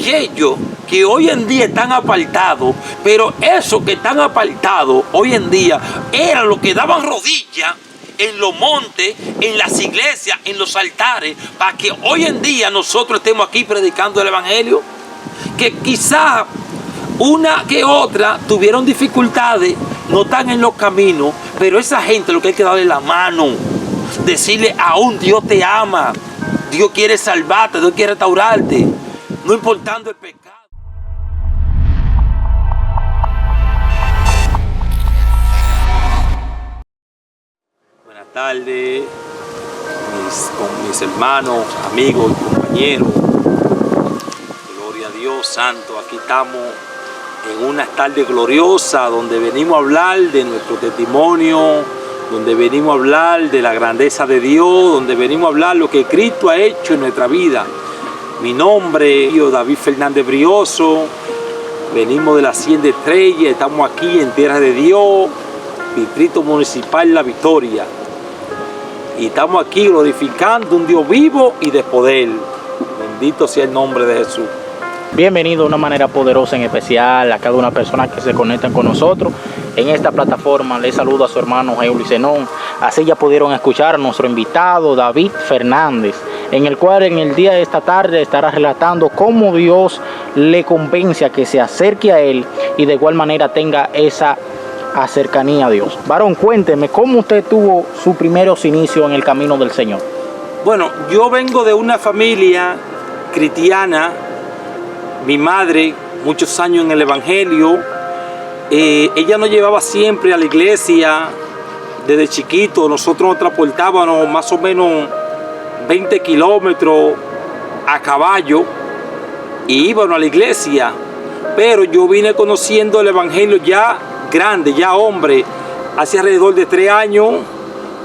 aquellos que hoy en día están apartados, pero esos que están apartados hoy en día eran los que daban rodillas en los montes, en las iglesias, en los altares, para que hoy en día nosotros estemos aquí predicando el evangelio. Que quizás una que otra tuvieron dificultades, no están en los caminos, pero esa gente lo que hay que darle la mano, decirle aún Dios te ama, Dios quiere salvarte, Dios quiere restaurarte, no importando el pecado. Buenas tardes, con mis hermanos, amigos y compañeros. Gloria a Dios santo, aquí estamos en una tarde gloriosa donde venimos a hablar de nuestro testimonio, donde venimos a hablar de la grandeza de Dios, donde venimos a hablar lo que Cristo ha hecho en nuestra vida. Mi nombre es David Fernández Brioso, venimos de la Hacienda Estrella, estamos aquí en Tierra de Dios, Distrito Municipal La Victoria. Y estamos aquí glorificando un Dios vivo y de poder. Bendito sea el nombre de Jesús. Bienvenido de una manera poderosa en especial a cada una persona que se conectan con nosotros en esta plataforma. Les saludo a su hermano Eulis Zenón. Así ya pudieron escuchar a nuestro invitado David Fernández, en el cual en el día de esta tarde estará relatando cómo Dios le convence a que se acerque a él y de igual manera tenga esa cercanía a Dios. Varón, cuénteme cómo usted tuvo sus primeros inicios en el camino del Señor. Bueno, yo vengo de una familia cristiana. Mi madre, muchos años en el evangelio, ella nos llevaba siempre a la iglesia desde chiquito. Nosotros nos transportábamos más o menos 20 kilómetros a caballo y íbamos a la iglesia. Pero yo vine conociendo el evangelio ya grande, ya hombre, hace alrededor de 3 años.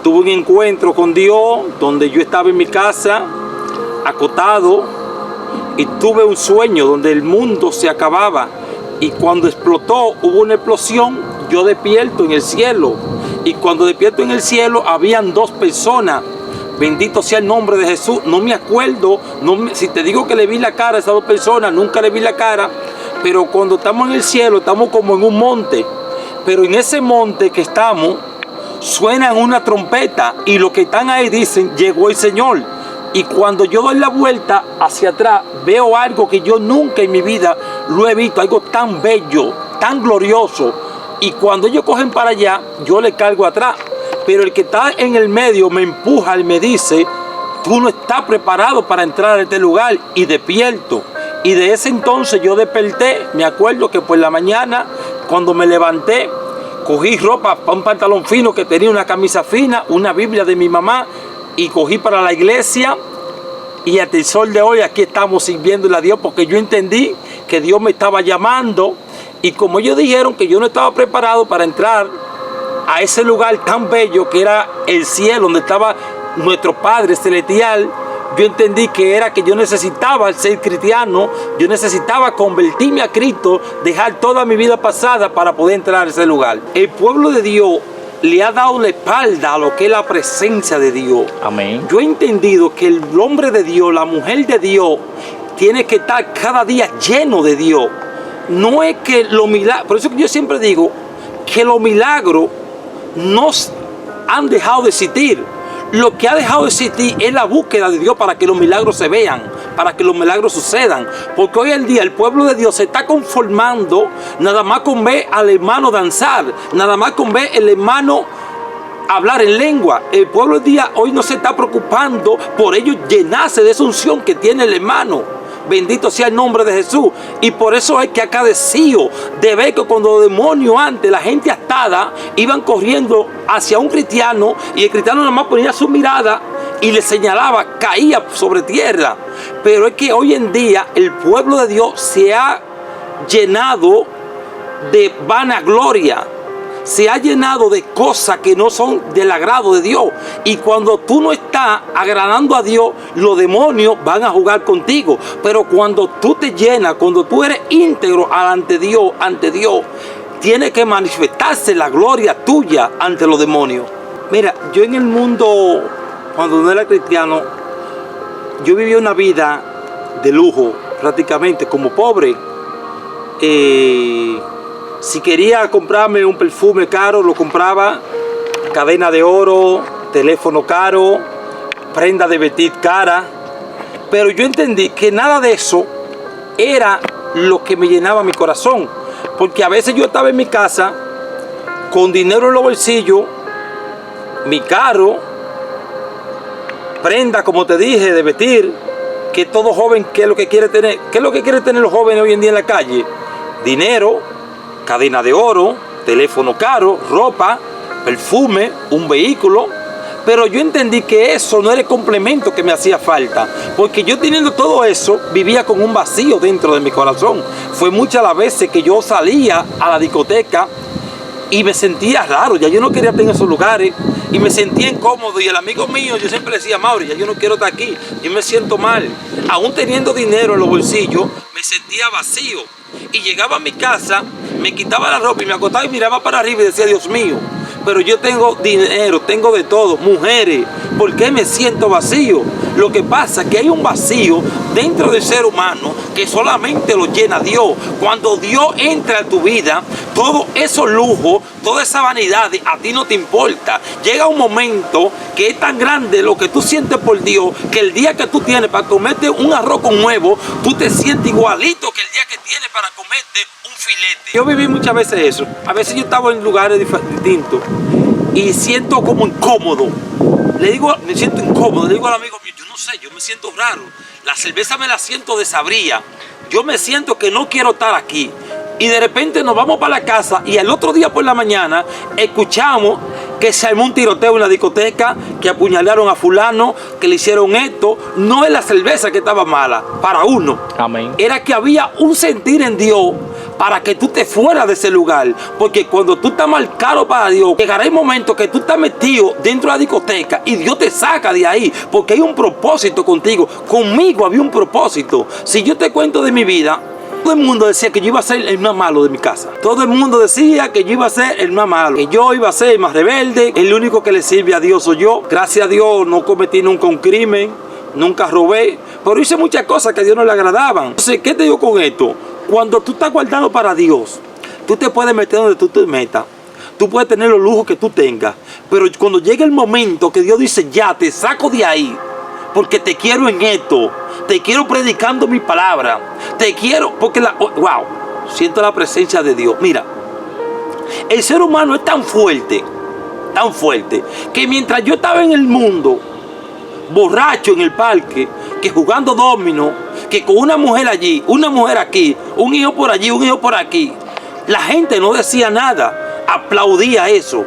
Tuve un encuentro con Dios donde yo estaba en mi casa acostado y tuve un sueño donde el mundo se acababa, y cuando explotó hubo una explosión. Yo despierto en el cielo, y cuando despierto en el cielo habían 2 personas. Bendito sea el nombre de Jesús. No me acuerdo, si te digo que le vi la cara a esas 2 personas, nunca le vi la cara. Pero cuando estamos en el cielo estamos como en un monte, pero en ese monte que estamos suenan una trompeta y los que están ahí dicen llegó el Señor. Y cuando yo doy la vuelta hacia atrás, veo algo que yo nunca en mi vida lo he visto, algo tan bello, tan glorioso. Y cuando ellos cogen para allá, yo le cargo atrás. Pero el que está en el medio me empuja y me dice, tú no estás preparado para entrar a este lugar. Y despierto. Y de ese entonces yo desperté. Me acuerdo que por la mañana, cuando me levanté, cogí ropa, un pantalón fino que tenía una camisa fina, una Biblia de mi mamá, y cogí para la iglesia, y hasta el sol de hoy aquí estamos sirviéndole a Dios, porque yo entendí que Dios me estaba llamando, y como ellos dijeron que yo no estaba preparado para entrar a ese lugar tan bello que era el cielo, donde estaba nuestro Padre Celestial, yo entendí que era que yo necesitaba ser cristiano, yo necesitaba convertirme a Cristo, dejar toda mi vida pasada para poder entrar a ese lugar. El pueblo de Dios le ha dado la espalda a lo que es la presencia de Dios. Amén. Yo he entendido que el hombre de Dios, la mujer de Dios, tiene que estar cada día lleno de Dios. No es que los milagros, por eso que yo siempre digo que los milagros no han dejado de existir. Lo que ha dejado de existir es la búsqueda de Dios para que los milagros se vean, para que los milagros sucedan. Porque hoy en día el pueblo de Dios se está conformando nada más con ver al hermano danzar, nada más con ver el hermano hablar en lengua. El pueblo de día hoy no se está preocupando por ellos llenarse de esa unción que tiene el hermano. Bendito sea el nombre de Jesús. Y por eso es que agradecido de ver que cuando los demonios antes, la gente atada, iban corriendo hacia un cristiano, y el cristiano nada más ponía su mirada y le señalaba, caía sobre tierra. Pero es que hoy en día el pueblo de Dios se ha llenado de vanagloria, se ha llenado de cosas que no son del agrado de Dios. Y cuando tú no estás agradando a Dios, los demonios van a jugar contigo. Pero cuando tú te llenas, cuando tú eres íntegro ante Dios, tiene que manifestarse la gloria tuya ante los demonios. Mira, yo en el mundo, cuando no era cristiano, yo vivía una vida de lujo, prácticamente como pobre. Si quería comprarme un perfume caro, lo compraba, cadena de oro, teléfono caro, prenda de vestir cara. Pero yo entendí que nada de eso era lo que me llenaba mi corazón. Porque a veces yo estaba en mi casa con dinero en los bolsillos, mi carro, prenda, como te dije, de vestir, que todo joven, ¿qué es lo que quiere tener? ¿Qué es lo que quiere tener los jóvenes hoy en día en la calle? Dinero, cadena de oro, teléfono caro, ropa, perfume, un vehículo. Pero yo entendí que eso no era el complemento que me hacía falta, porque yo teniendo todo eso, vivía con un vacío dentro de mi corazón. Fue muchas las veces que yo salía a la discoteca y me sentía raro, ya yo no quería estar en esos lugares y me sentía incómodo. Y el amigo mío, yo siempre le decía: Mauri, ya yo no quiero estar aquí, yo me siento mal. Aún teniendo dinero en los bolsillos, me sentía vacío. Y llegaba a mi casa, me quitaba la ropa y me acostaba y miraba para arriba y decía: Dios mío, pero yo tengo dinero, tengo de todo, mujeres, ¿por qué me siento vacío? Lo que pasa es que hay un vacío dentro del ser humano que solamente lo llena Dios. Cuando Dios entra en tu vida, todo esos lujos, toda esa vanidad a ti no te importa. Llega un momento que es tan grande lo que tú sientes por Dios, que el día que tú tienes para comerte un arroz con huevo, tú te sientes igualito que el día que tienes para comerte un filete. Yo viví muchas veces eso. A veces yo estaba en lugares distintos y siento como incómodo. Le digo, me siento incómodo, le digo al amigo mío: yo no sé, yo me siento raro. La cerveza me la siento desabría. Yo me siento que no quiero estar aquí. Y de repente nos vamos para la casa y al otro día por la mañana escuchamos que se armó un tiroteo en la discoteca, que apuñalaron a fulano, que le hicieron esto. No es la cerveza que estaba mala, para uno. Amén. Era que había un sentir en Dios para que tú te fueras de ese lugar. Porque cuando tú estás marcado para Dios, llegará el momento que tú estás metido dentro de la discoteca y Dios te saca de ahí, porque hay un propósito contigo. Conmigo había un propósito. Si yo te cuento de mi vida, todo el mundo decía que yo iba a ser el más malo de mi casa. Todo el mundo decía que yo iba a ser el más malo, que yo iba a ser el más rebelde. El único que le sirve a Dios soy yo. Gracias a Dios no cometí nunca un crimen, nunca robé, pero hice muchas cosas que a Dios no le agradaban. Entonces, ¿qué te digo con esto? Cuando tú estás guardado para Dios, tú te puedes meter donde tú te metas. Tú puedes tener los lujos que tú tengas, pero cuando llegue el momento que Dios dice: ya, te saco de ahí, porque te quiero en esto, te quiero predicando mi palabra, te quiero, porque wow, siento la presencia de Dios. Mira, el ser humano es tan fuerte, que mientras yo estaba en el mundo, borracho en el parque, que jugando domino, que con una mujer allí, una mujer aquí, un hijo por allí, un hijo por aquí, la gente no decía nada, aplaudía eso,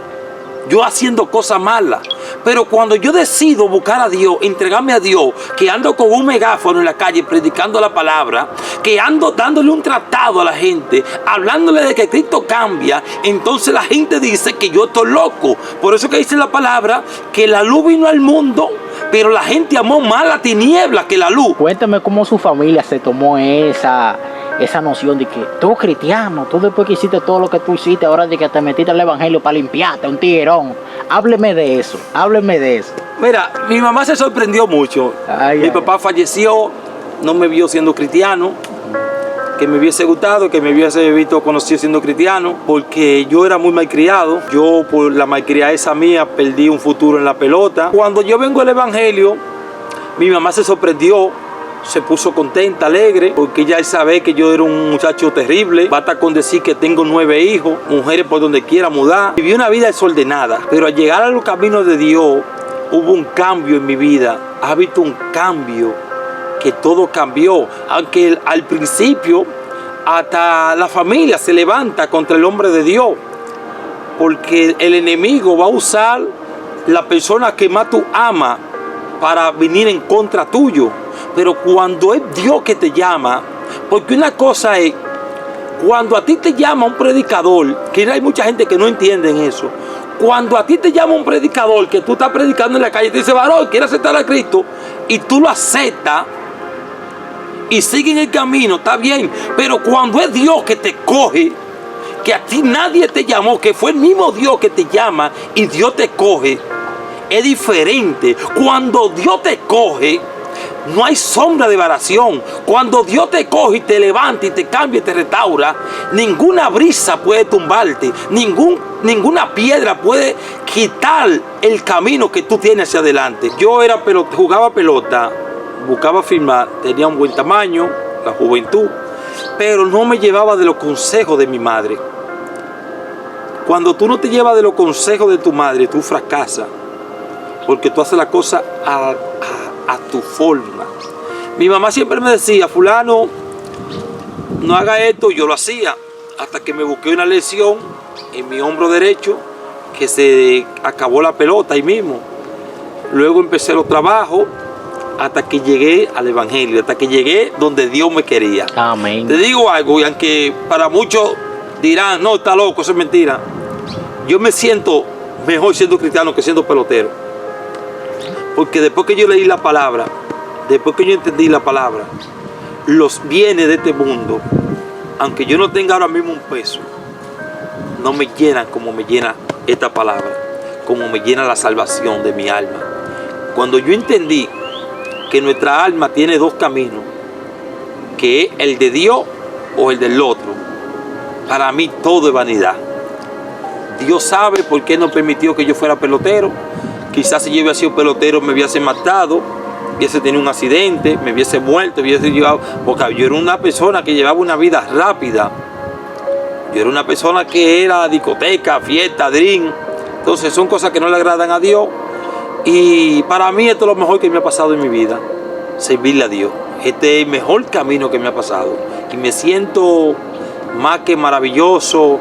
yo haciendo cosas malas. Pero cuando yo decido buscar a Dios, entregarme a Dios, que ando con un megáfono en la calle predicando la palabra, que ando dándole un tratado a la gente, hablándole de que Cristo cambia, entonces la gente dice que yo estoy loco. Por eso que dice la palabra que la luz vino al mundo, pero la gente amó más la tiniebla que la luz. Cuéntame cómo su familia se tomó esa noción de que tú cristiano, tú después que hiciste todo lo que tú hiciste, ahora de que te metiste al evangelio para limpiarte, un tiguerón. Hábleme de eso, hábleme de eso. Mira, mi mamá se sorprendió mucho. Mi papá falleció, no me vio siendo cristiano, que me hubiese gustado, que me hubiese visto conocido siendo cristiano, porque yo era muy malcriado. Yo, por la malcriadeza mía, perdí un futuro en la pelota. Cuando yo vengo al evangelio, mi mamá se sorprendió, se puso contenta, alegre, porque ya él sabe que yo era un muchacho terrible. Basta con decir que tengo 9 hijos, mujeres por donde quiera mudar. Viví una vida desordenada, pero al llegar a los caminos de Dios, hubo un cambio en mi vida. Ha habido un cambio, que todo cambió. Aunque al principio, hasta la familia se levanta contra el hombre de Dios, porque el enemigo va a usar la persona que más tú amas para venir en contra tuyo. Pero cuando es Dios que te llama, porque una cosa es, cuando a ti te llama un predicador, que hay mucha gente que no entiende eso, cuando a ti te llama un predicador, que tú estás predicando en la calle y te dice: varón, ¿quieres aceptar a Cristo? Y tú lo aceptas y sigue en el camino, está bien. Pero cuando es Dios que te coge, que a ti nadie te llamó, que fue el mismo Dios que te llama y Dios te coge, es diferente. Cuando Dios te coge, no hay sombra de variación. Cuando Dios te coge y te levanta y te cambia y te restaura, ninguna brisa puede tumbarte, ninguna piedra puede quitar el camino que tú tienes hacia adelante. Yo jugaba pelota, buscaba firmar, tenía un buen tamaño, la juventud, pero no me llevaba de los consejos de mi madre. Cuando tú no te llevas de los consejos de tu madre, tú fracasas, porque tú haces la cosa a tu forma. Mi mamá siempre me decía, fulano, no haga esto, yo lo hacía, hasta que me busqué una lesión en mi hombro derecho, que se acabó la pelota ahí mismo. Luego empecé los trabajos, hasta que llegué al evangelio, hasta que llegué donde Dios me quería. Amén. Te digo algo, y aunque para muchos dirán, no, está loco, eso es mentira. Yo me siento mejor siendo cristiano que siendo pelotero. Porque después que yo leí la palabra, después que yo entendí la palabra, los bienes de este mundo, aunque yo no tenga ahora mismo un peso, no me llenan como me llena esta palabra, como me llena la salvación de mi alma. Cuando yo entendí que nuestra alma tiene dos caminos, que es el de Dios o el del otro, para mí todo es vanidad. Dios sabe por qué no permitió que yo fuera pelotero. Quizás si yo hubiera sido pelotero me hubiese matado, hubiese tenido un accidente, me hubiese muerto, hubiese llevado, porque yo era una persona que llevaba una vida rápida. Yo era una persona que era discoteca, fiesta, drink. Entonces son cosas que no le agradan a Dios. Y para mí esto es lo mejor que me ha pasado en mi vida, servirle a Dios. Este es el mejor camino que me ha pasado. Y me siento más que maravilloso.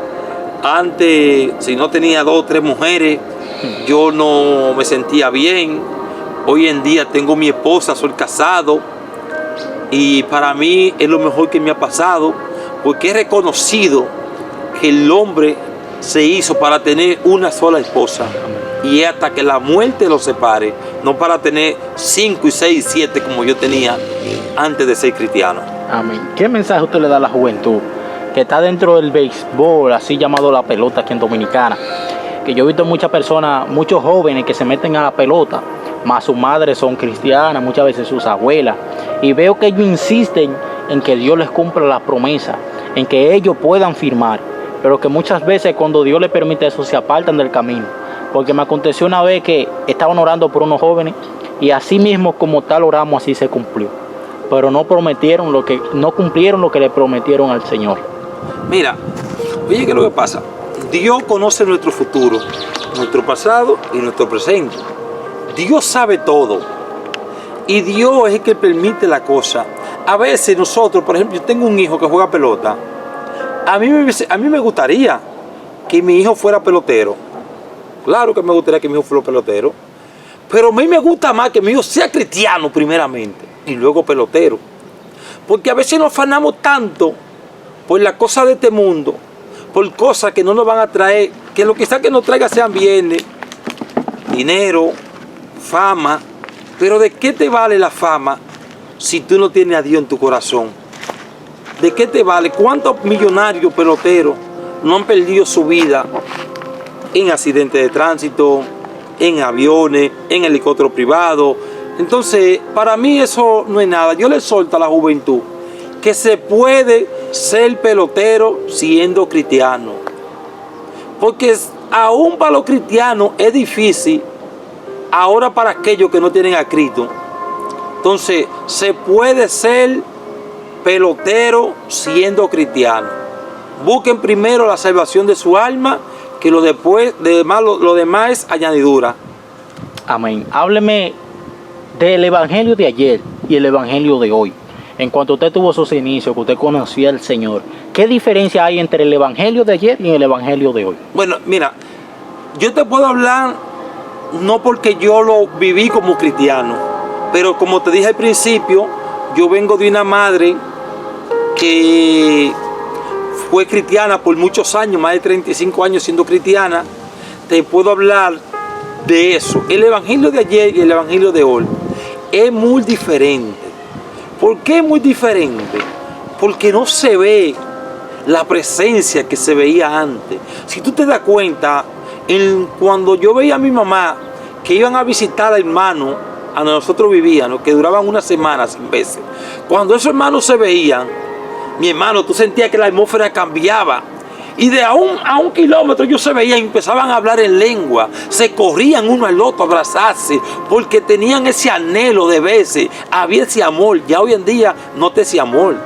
Antes, si no tenía 2 o 3 mujeres, yo no me sentía bien. Hoy en día tengo mi esposa, soy casado. Y para mí es lo mejor que me ha pasado, porque he reconocido que el hombre se hizo para tener una sola esposa. Y es hasta que la muerte los separe, no para tener 5 y 6 y 7 como yo tenía antes de ser cristiano. Amén. ¿Qué mensaje usted le da a la juventud que está dentro del béisbol, así llamado la pelota aquí en Dominicana? Que yo he visto muchas personas, muchos jóvenes que se meten a la pelota, más sus madres son cristianas, muchas veces sus abuelas, y veo que ellos insisten en que Dios les cumpla la promesa, en que ellos puedan firmar, pero que muchas veces cuando Dios les permite eso se apartan del camino. Porque me aconteció una vez que estaban orando por unos jóvenes y así mismo como tal oramos, así se cumplió. Pero no cumplieron lo que le prometieron al Señor. Mira, oye, ¿qué es lo que pasa? Dios conoce nuestro futuro, nuestro pasado y nuestro presente. Dios sabe todo. Y Dios es el que permite la cosa. A veces nosotros, por ejemplo, yo tengo un hijo que juega pelota. A mí me gustaría que mi hijo fuera pelotero. Claro que me gustaría que mi hijo fuera pelotero. Pero a mí me gusta más que mi hijo sea cristiano primeramente y luego pelotero. Porque a veces nos afanamos tanto por las cosas de este mundo, por cosas que no nos van a traer, que lo que sea que nos traiga sean bienes, dinero, fama. Pero ¿de qué te vale la fama si tú no tienes a Dios en tu corazón? ¿De qué te vale? ¿Cuántos millonarios peloteros no han perdido su vida en accidentes de tránsito, en aviones, en helicópteros privados? Entonces, para mí eso no es nada. Yo le exhorto a la juventud que se puede ser pelotero siendo cristiano. Porque aún para los cristianos es difícil, ahora para aquellos que no tienen a Cristo. Entonces, se puede ser pelotero siendo cristiano. Busquen primero la salvación de su alma, que lo demás es añadidura. Amén. Hábleme del evangelio de ayer y el evangelio de hoy. En cuanto usted tuvo sus inicios, que usted conocía al Señor, ¿qué diferencia hay entre el evangelio de ayer y el evangelio de hoy? Bueno, mira, yo te puedo hablar no porque yo lo viví como cristiano, pero como te dije al principio, yo vengo de una madre que fue cristiana por muchos años, más de 35 años siendo cristiana. Te puedo hablar de eso. El evangelio de ayer y el evangelio de hoy es muy diferente. ¿Por qué es muy diferente? Porque no se ve la presencia que se veía antes. Si tú te das cuenta, cuando yo veía a mi mamá que iban a visitar al hermano a nosotros vivíamos, que duraban una semana sin veces. Cuando esos hermanos se veían, mi hermano, tú sentías que la atmósfera cambiaba. Y de a un kilómetro ellos se veían y empezaban a hablar en lengua. Se corrían uno al otro a abrazarse porque tenían ese anhelo de verse. Había ese amor. Ya hoy en día no te ese amor.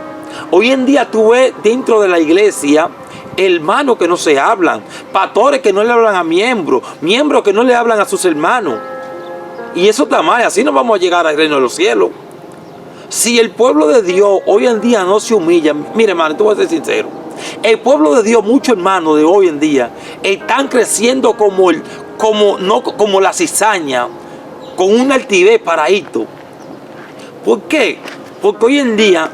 Hoy en día tú ves dentro de la iglesia hermanos que no se hablan, pastores que no le hablan a miembros, miembros que no le hablan a sus hermanos. Y eso está mal. Así no vamos a llegar al reino de los cielos. Si el pueblo de Dios hoy en día no se humilla, mire hermano, te voy a ser sincero. El pueblo de Dios, muchos hermanos de hoy en día, están creciendo como la cizaña, con una altivez paradito. ¿Por qué? Porque hoy en día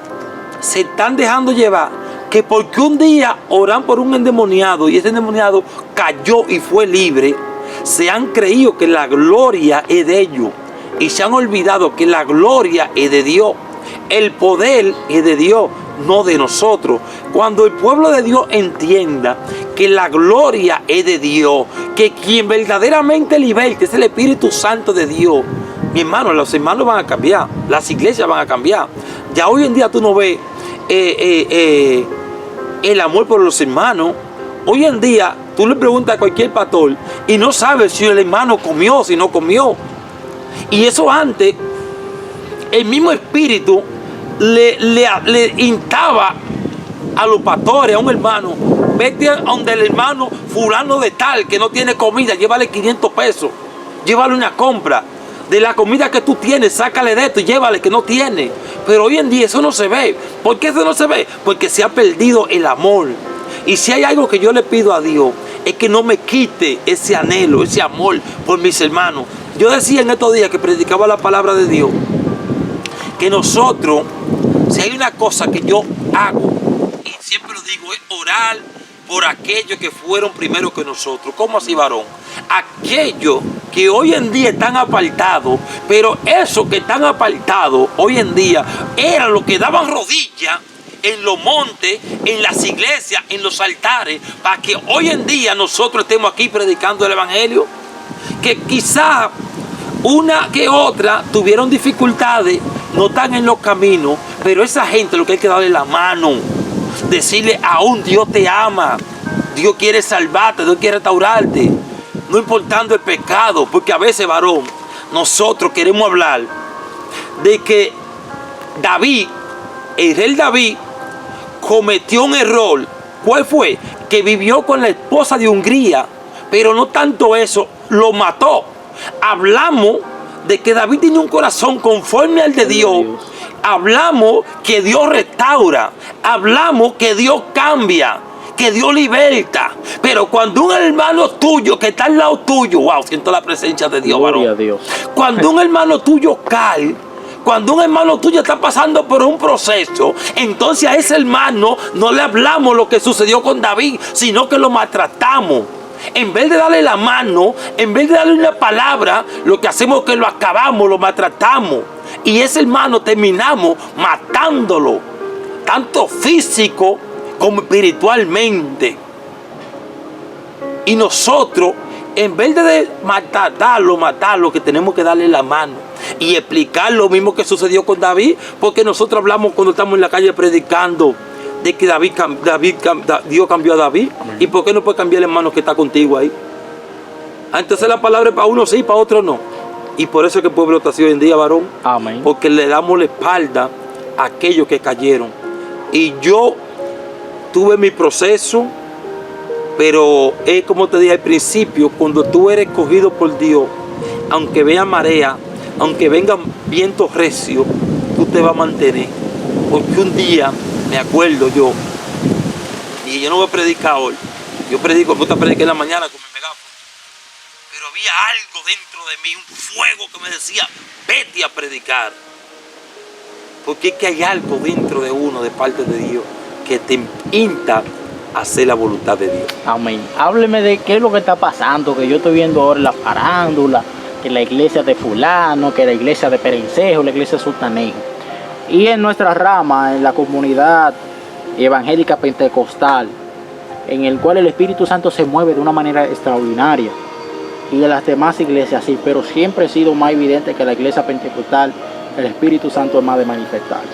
se están dejando llevar, que porque un día oran por un endemoniado y ese endemoniado cayó y fue libre, se han creído que la gloria es de ellos y se han olvidado que la gloria es de Dios. El poder es de Dios, no de nosotros. Cuando el pueblo de Dios entienda que la gloria es de Dios, que quien verdaderamente liberta es el Espíritu Santo de Dios, mi hermano, los hermanos van a cambiar, las iglesias van a cambiar. Ya hoy en día tú no ves el amor por los hermanos. Hoy en día tú le preguntas a cualquier pastor y no sabes si el hermano comió, si no comió. Y eso antes, el mismo espíritu le instaba a los pastores, a un hermano: vete a donde el hermano fulano de tal que no tiene comida, llévale 500 pesos, llévale una compra. De la comida que tú tienes, sácale de esto y llévale que no tiene. Pero hoy en día eso no se ve. ¿Por qué eso no se ve? Porque se ha perdido el amor. Y si hay algo que yo le pido a Dios, es que no me quite ese anhelo, ese amor por mis hermanos. Yo decía en estos días que predicaba la palabra de Dios, que nosotros, si hay una cosa que yo hago, y siempre lo digo, es orar por aquellos que fueron primero que nosotros. ¿Cómo así, varón? Aquellos que hoy en día están apartados, pero esos que están apartados hoy en día eran los que daban rodillas en los montes, en las iglesias, en los altares, para que hoy en día nosotros estemos aquí predicando el evangelio. Que quizá una que otra tuvieron dificultades, no están en los caminos, pero esa gente lo que hay que darle la mano, decirle: aún Dios te ama, Dios quiere salvarte, Dios quiere restaurarte, no importando el pecado. Porque a veces, varón, nosotros queremos hablar de que David, el rey David, cometió un error. ¿Cuál fue? Que vivió con la esposa de Hungría, pero no tanto eso, lo mató. Hablamos de que David tiene un corazón conforme al de Dios. Hablamos que Dios restaura. Hablamos que Dios cambia, que Dios liberta. Pero cuando un hermano tuyo que está al lado tuyo, wow, siento la presencia de Dios, varón. Gloria a Dios. Cuando un hermano tuyo cae, cuando un hermano tuyo está pasando por un proceso, entonces a ese hermano no le hablamos lo que sucedió con David, sino que lo maltratamos. En vez de darle la mano, en vez de darle una palabra, lo que hacemos es que lo acabamos, lo maltratamos. Y ese hermano terminamos matándolo, tanto físico como espiritualmente. Y nosotros, en vez de matarlo, que tenemos que darle la mano y explicar lo mismo que sucedió con David. Porque nosotros hablamos cuando estamos en la calle predicando de que Dios cambió a David. Amén. ¿Y por qué no puede cambiar el hermano que está contigo ahí? Entonces la palabra es para uno sí, para otro no. Y por eso es que el pueblo está así hoy en día, varón. Amén. Porque le damos la espalda a aquellos que cayeron. Y yo tuve mi proceso, pero es como te dije al principio: cuando tú eres escogido por Dios, aunque vea marea, aunque vengan vientos recios, tú te vas a mantener. Porque un día, me acuerdo yo, y yo no voy a predicar hoy, yo predico, me gusta predicar en la mañana con mi megáfono, pero había algo dentro de mí, un fuego que me decía: vete a predicar. Porque es que hay algo dentro de uno, de parte de Dios, que te insta a hacer la voluntad de Dios. Amén. Hábleme de qué es lo que está pasando, que yo estoy viendo ahora en la farándula, que la iglesia de fulano, que la iglesia de Perencejo, la iglesia de Sultanejo. Y en nuestra rama, en la comunidad evangélica pentecostal, en el cual el Espíritu Santo se mueve de una manera extraordinaria. y de las demás iglesias sí, pero siempre ha sido más evidente que la iglesia pentecostal, el Espíritu Santo es más de manifestarse.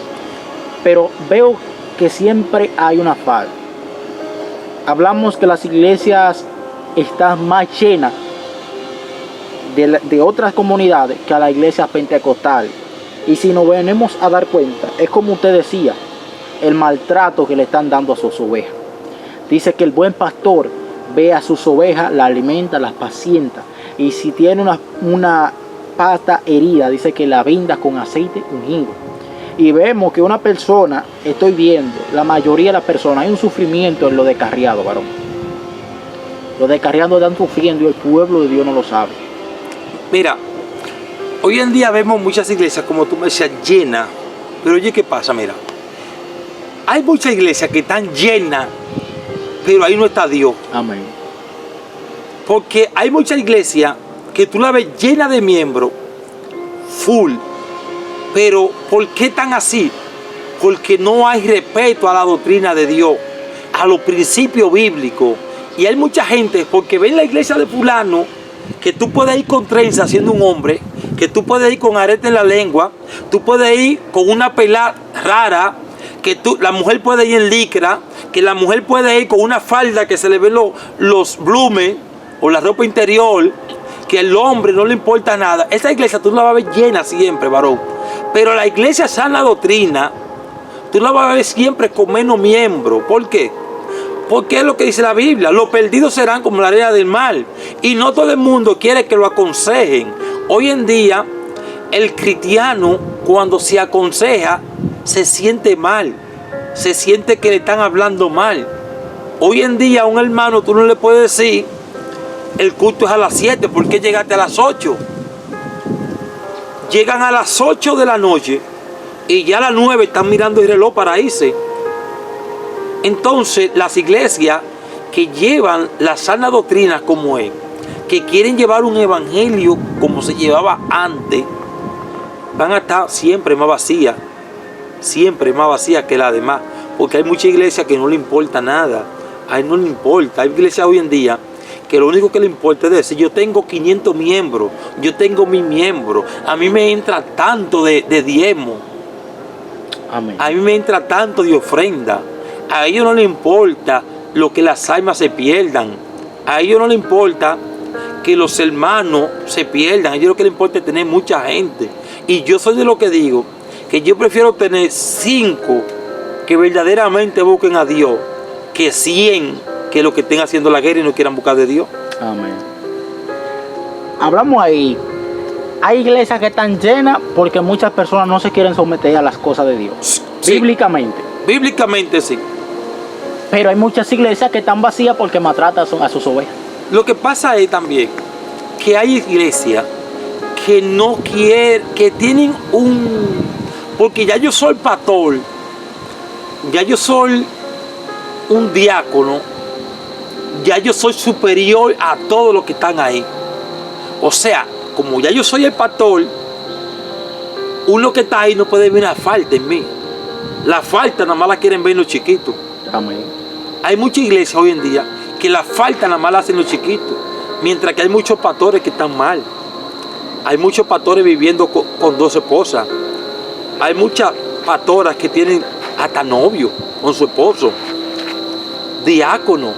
Pero veo que siempre hay una falta. Hablamos que las iglesias están más llenas de otras comunidades que a la iglesia pentecostal. Y si nos venimos a dar cuenta, es como usted decía, el maltrato que le están dando a sus ovejas. Dice que el buen pastor ve a sus ovejas, la alimenta, las pacienta. Y si tiene una pata herida, dice que la venda con aceite ungido. Y vemos que una persona, estoy viendo, la mayoría de las personas, hay un sufrimiento en lo descarriado, varón. Los descarriados están sufriendo y el pueblo de Dios no lo sabe. Mira, hoy en día vemos muchas iglesias, como tú me decías, llenas. Pero oye, ¿qué pasa? Mira, hay muchas iglesias que están llenas, pero ahí no está Dios. Amén. Porque hay muchas iglesias que tú la ves llena de miembros, full. Pero ¿por qué tan así? Porque no hay respeto a la doctrina de Dios, a los principios bíblicos. Y hay mucha gente, porque ven la iglesia de fulano, que tú puedes ir con trenza siendo un hombre, que tú puedes ir con arete en la lengua, tú puedes ir con una pelada rara, que la mujer puede ir en licra, que la mujer puede ir con una falda que se le ven los blumes o la ropa interior, que el hombre no le importa nada. Esa iglesia tú la vas a ver llena siempre, varón. Pero la iglesia sana doctrina, tú la vas a ver siempre con menos miembros. ¿Por qué? Porque es lo que dice la Biblia. Los perdidos serán como la arena del mar. Y no todo el mundo quiere que lo aconsejen. Hoy en día, el cristiano, cuando se aconseja, se siente mal. Se siente que le están hablando mal. Hoy en día, a un hermano tú no le puedes decir, el culto es a las 7, ¿por qué llegaste a las 8? Llegan a las 8 de la noche y ya a las 9 están mirando el reloj para irse. Entonces, las iglesias que llevan la sana doctrina como es, que quieren llevar un evangelio como se llevaba antes, van a estar siempre más vacías que las demás. Porque hay muchas iglesias que no le importa nada. A él no le importa. Hay iglesias hoy en día que lo único que le importa es decir, yo tengo 500 miembros, yo tengo 1000 miembros, a mí me entra tanto de diezmo, Amén. A mí me entra tanto de ofrenda. A ellos no les importa lo que las almas se pierdan, a ellos no les importa que los hermanos se pierdan, a ellos lo que les importa es tener mucha gente. Y yo soy de lo que digo, que yo prefiero tener 5 que verdaderamente busquen a Dios, que 100 que los que estén haciendo la guerra y no quieran buscar de Dios. Amén. Hablamos ahí. Hay iglesias que están llenas porque muchas personas no se quieren someter a las cosas de Dios. Sí. Bíblicamente. Bíblicamente sí. Pero hay muchas iglesias que están vacías porque maltratan a sus ovejas. Lo que pasa es también que hay iglesias que no quieren, que tienen porque ya yo soy pastor, ya yo soy un diácono, ya yo soy superior a todos los que están ahí. O sea, como ya yo soy el pastor, uno que está ahí no puede ver una falta en mí. La falta nada más la quieren ver los chiquitos. Amén. Hay muchas iglesias hoy en día que la falta nada más la hacen los chiquitos, mientras que hay muchos pastores que están mal. Hay muchos pastores viviendo con 2 esposas. Hay muchas pastoras que tienen hasta novio con su esposo, diácono.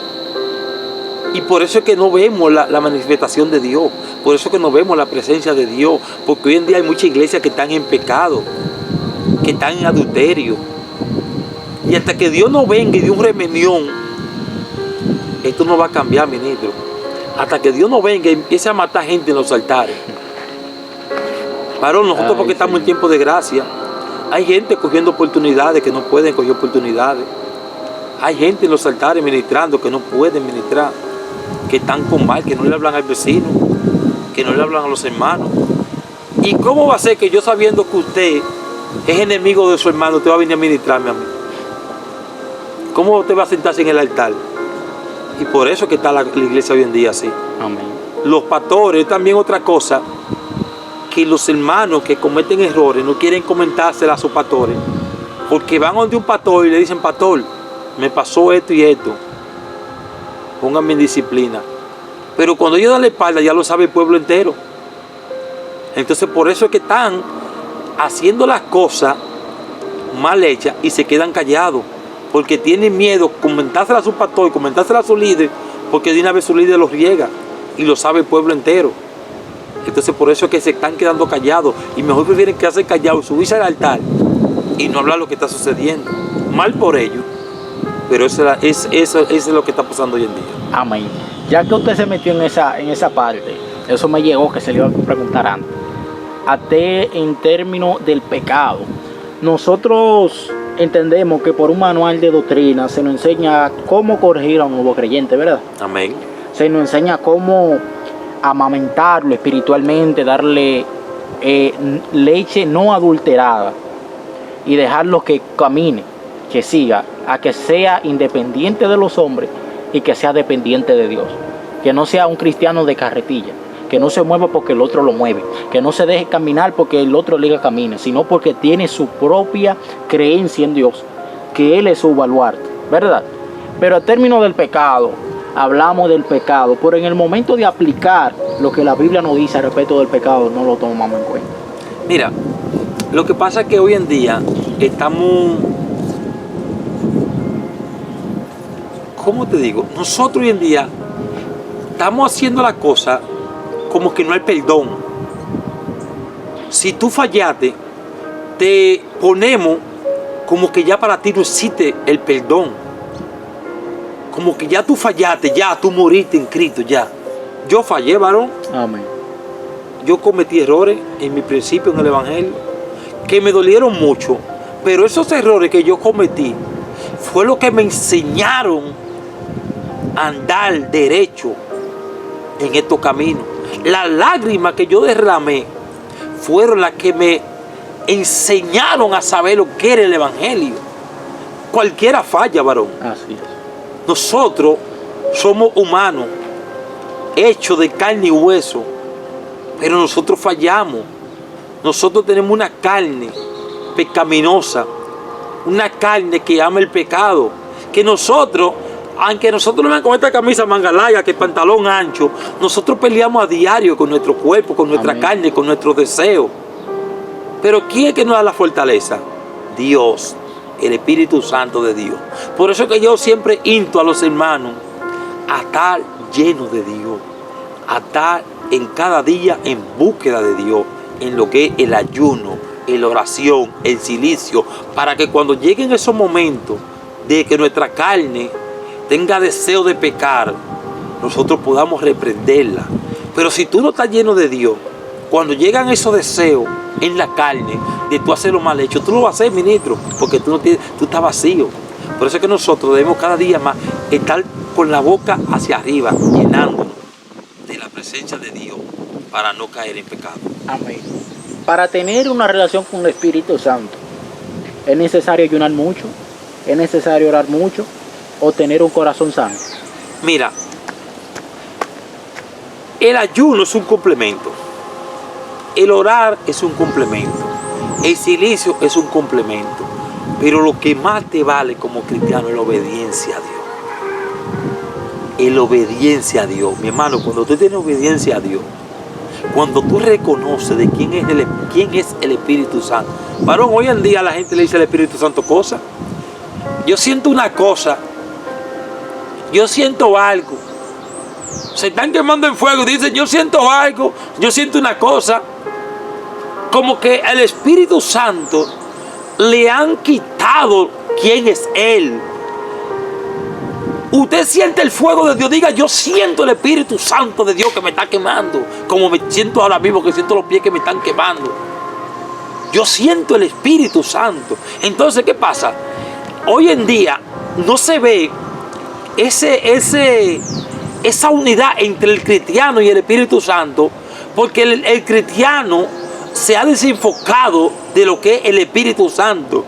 Y por eso es que no vemos la manifestación de Dios. Por eso es que no vemos la presencia de Dios. Porque hoy en día hay muchas iglesias que están en pecado, que están en adulterio. Y hasta que Dios no venga y dé un remenión, esto no va a cambiar, ministro. Hasta que Dios no venga y empiece a matar gente en los altares. Varón, nosotros porque estamos en tiempo de gracia. Hay gente cogiendo oportunidades que no pueden coger oportunidades. Hay gente en los altares ministrando que no pueden ministrar, que están con mal, que no le hablan al vecino, que no le hablan a los hermanos. ¿Y cómo va a ser que yo, sabiendo que usted es enemigo de su hermano, usted va a venir a ministrarme a mí? ¿Cómo usted va a sentarse en el altar? Y por eso que está la iglesia hoy en día así. Amén. Los pastores, también otra cosa, que los hermanos que cometen errores no quieren comentársela a sus pastores, porque van donde un pastor y le dicen, pastor, me pasó esto y esto, pónganme en disciplina. Pero cuando ellos dan la espalda, ya lo sabe el pueblo entero. Entonces por eso es que están haciendo las cosas mal hechas y se quedan callados. Porque tienen miedo comentársela a su pastor y comentársela a su líder, porque de una vez su líder los riega y lo sabe el pueblo entero. Entonces por eso es que se están quedando callados y mejor prefieren quedarse callados, subirse al altar y no hablar lo que está sucediendo. Mal por ellos, pero eso es lo que está pasando hoy en día. Amén. Ya que usted se metió en esa parte, eso me llegó que se le iba a preguntar antes. En términos del pecado, nosotros entendemos que por un manual de doctrina se nos enseña cómo corregir a un nuevo creyente, ¿verdad? Amén. Se nos enseña cómo amamentarlo espiritualmente, darle leche no adulterada y dejarlo que camine, que siga, a que sea independiente de los hombres y que sea dependiente de Dios. Que no sea un cristiano de carretilla, que no se mueva porque el otro lo mueve, que no se deje caminar porque el otro le diga camine, sino porque tiene su propia creencia en Dios, que Él es su baluarte, ¿verdad? Pero a término del pecado, hablamos del pecado, pero en el momento de aplicar lo que la Biblia nos dice al respecto del pecado, no lo tomamos en cuenta. Mira, lo que pasa es que hoy en día estamos, ¿cómo te digo? Nosotros hoy en día estamos haciendo la cosa como que no hay perdón. Si tú fallaste, te ponemos como que ya para ti no existe el perdón. Como que ya tú fallaste, ya tú moriste en Cristo, ya. Yo fallé, varón. Amén. Yo cometí errores en mi principio en el Evangelio que me dolieron mucho, pero esos errores que yo cometí fue lo que me enseñaron a andar derecho en estos caminos. Las lágrimas que yo derramé fueron las que me enseñaron a saber lo que era el Evangelio. Cualquiera falla, varón. Así es. Nosotros somos humanos, hechos de carne y hueso, pero nosotros fallamos. Nosotros tenemos una carne pecaminosa, una carne que ama el pecado, que nosotros, aunque nosotros no vean con esta camisa manga larga, que pantalón ancho, nosotros peleamos a diario con nuestro cuerpo, con nuestra carne, con nuestros deseos. Pero ¿quién es que nos da la fortaleza? Dios, el Espíritu Santo de Dios. Por eso es que yo siempre insto a los hermanos a estar llenos de Dios, a estar en cada día en búsqueda de Dios, en lo que es el ayuno, la oración, el silicio, para que cuando lleguen esos momentos de que nuestra carne tenga deseo de pecar, nosotros podamos reprenderla. Pero si tú no estás lleno de Dios, cuando llegan esos deseos en la carne de tú hacer lo mal hecho, tú lo vas a hacer, ministro, porque tú estás vacío. Por eso es que nosotros debemos cada día más estar con la boca hacia arriba, llenándonos de la presencia de Dios para no caer en pecado. Amén. Para tener una relación con el Espíritu Santo, ¿es necesario ayunar mucho? ¿Es necesario orar mucho? ¿O tener un corazón sano? Mira, el ayuno es un complemento. El orar es un complemento. El silicio es un complemento. Pero lo que más te vale como cristiano es la obediencia a Dios. Es la obediencia a Dios. Mi hermano, cuando tú tienes obediencia a Dios, cuando tú reconoces de quién es el Espíritu Santo. Varón, hoy en día la gente le dice al Espíritu Santo cosas. Yo siento una cosa. Yo siento algo. Se están quemando en fuego y dicen, yo siento algo. Yo siento una cosa. Como que el Espíritu Santo le han quitado quién es Él. Usted siente el fuego de Dios, diga, yo siento el Espíritu Santo de Dios que me está quemando, como me siento ahora mismo, que siento los pies que me están quemando. Yo siento el Espíritu Santo. Entonces, ¿qué pasa? Hoy en día no se ve esa unidad entre el cristiano y el Espíritu Santo, porque el cristiano se ha desenfocado de lo que es el Espíritu Santo.